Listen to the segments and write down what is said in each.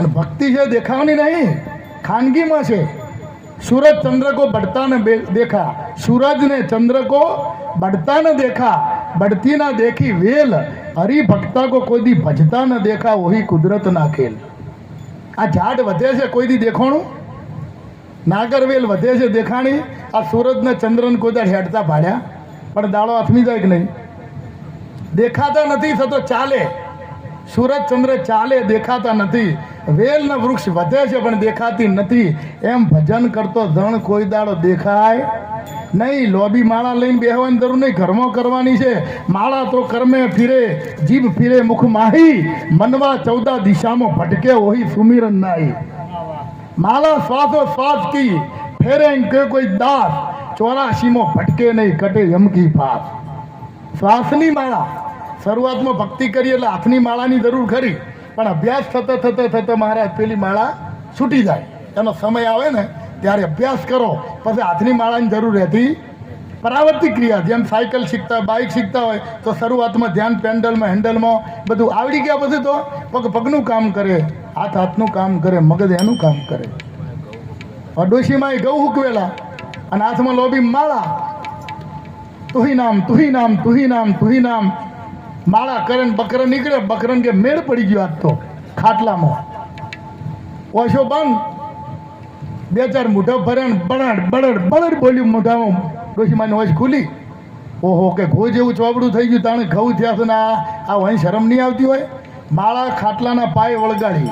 અને ભક્તિ છે દેખાવાની નહીં, ખાનગીમાં છે। सूरज चंद्र को बढ़ता न देखा, सूरज ने चंद्र को बढ़ता न देखा, बढ़ती ना देखी वेल, हरि भक्ता को कोई दी भजता न देखा, वही कुदरत ना खेल। आ झाड़ વધે છે કોઈ દી દેખાણું? નાગરવેલ વધે છે દેખાણી? આ સૂરજ ને ચંદ્ર ને કોઈ દાડ હેડતા ભાડ્યા? પણ દાડો આથમી જાય કે નહીં? દેખાતા નથી છતો ચાલે, સૂરજ ચંદ્ર ચાલે, દેખાતા નથી। વેલના વૃક્ષ વધે છે પણ દેખાતી નથી, એમ ભજન કરતો ધણ કોઈ દાડો દેખાય નહીં। લોબી માળા લઈને બેહવાની જરૂર નહીં, ઘરમાં કરવાની છે। માળા તો કર્મે ફિરે, જીભ ફિરે મુખ માહી, મનવા 14 દિશામાં ભટકે વહી સુમિરન નાહી। માળા શ્વાસો શ્વાસ કી ફેરે કે કોઈ દાસ, 84 માં ભટકે નહીં કટે યમ કી પાસ। શ્વાસની માળા શરૂઆતમાં ભક્તિ કરી એટલે હાથની માળાની જરૂર ખરી, પણ અભ્યાસ થતા મહારાજ પેલી માળા છૂટી જાય। એનો સમય આવે ને ત્યારે અભ્યાસ કરો, પછી હાથની માળાની જરૂર રહેતી। પરાવર્તિત ક્રિયા, જેમ સાયકલ શીખતા હોય, બાઇક શીખતા હોય તો શરૂઆતમાં ધ્યાન પેન્ડલમાં હેન્ડલમાં બધું આવડી ગયા, પછી તો પગ પગનું કામ કરે, હાથ હાથનું કામ કરે, મગજ એનું કામ કરે। ડોશીમાં એ ઘઉં હુકવેલા અને હાથમાં લોબી માળા, તુહી નામ તુહી નામ તુહી નામ તુહી નામ, માળા કરે ને બકરા નીકળે, બકરાને કે મેળ પડી ગયો આજ તો ખાટલામાં, ઓછો બંધ, 2-4 મૂઠો ભરે ને બળડ બળડ બળડ બોલ્યું મોઢામાં, ડોશીમાની હોશ ખુલી। ઓહો કે ઘો જેવું ચોબડું થઈ ગયું, તાણે ઘઉં થયા છે ને આ વहीं શરમ નહીં આવતી હોય? માળા ખાટલાના પાય વળગાડી,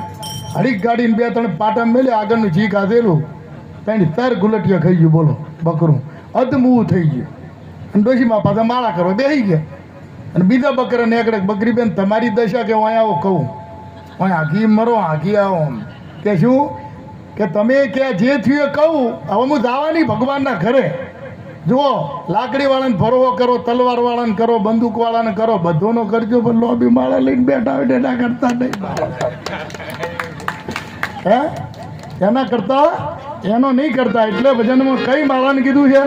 હડીક ગાડીને 2-3 પાટા મેલે, આગળનું જી કાઢેલું, ત્રણ 4 ગુલટિયા ખાઈ ગયું, બોલો બકરું અધમું થઈ ગયું। અને ડોશીમાં પાછા માળા કરવા બેસી ગયા, અને બીજા બકરા નીકળે, બકરી બેન તમારી દશા કે અહીં આવો કહું, અહીં આઘી મરો આઘી આવો, કે શું કે તમે કે જે થયું એ કહું, હવે હું જવાની ભગવાનના ઘરે। જુઓ, લાકડીવાળાને ભરોવો કરો, તલવારવાળાને કરો, બંદૂકવાળાને કરો, બધોનો કરજો, પણ લોબી માળા લઈને બેઠા હોય એના કરતા નહીં, હે એના કરતા એનો નહીં કરતા। એટલે ભજનમાં કઈ માળાને કીધું છે?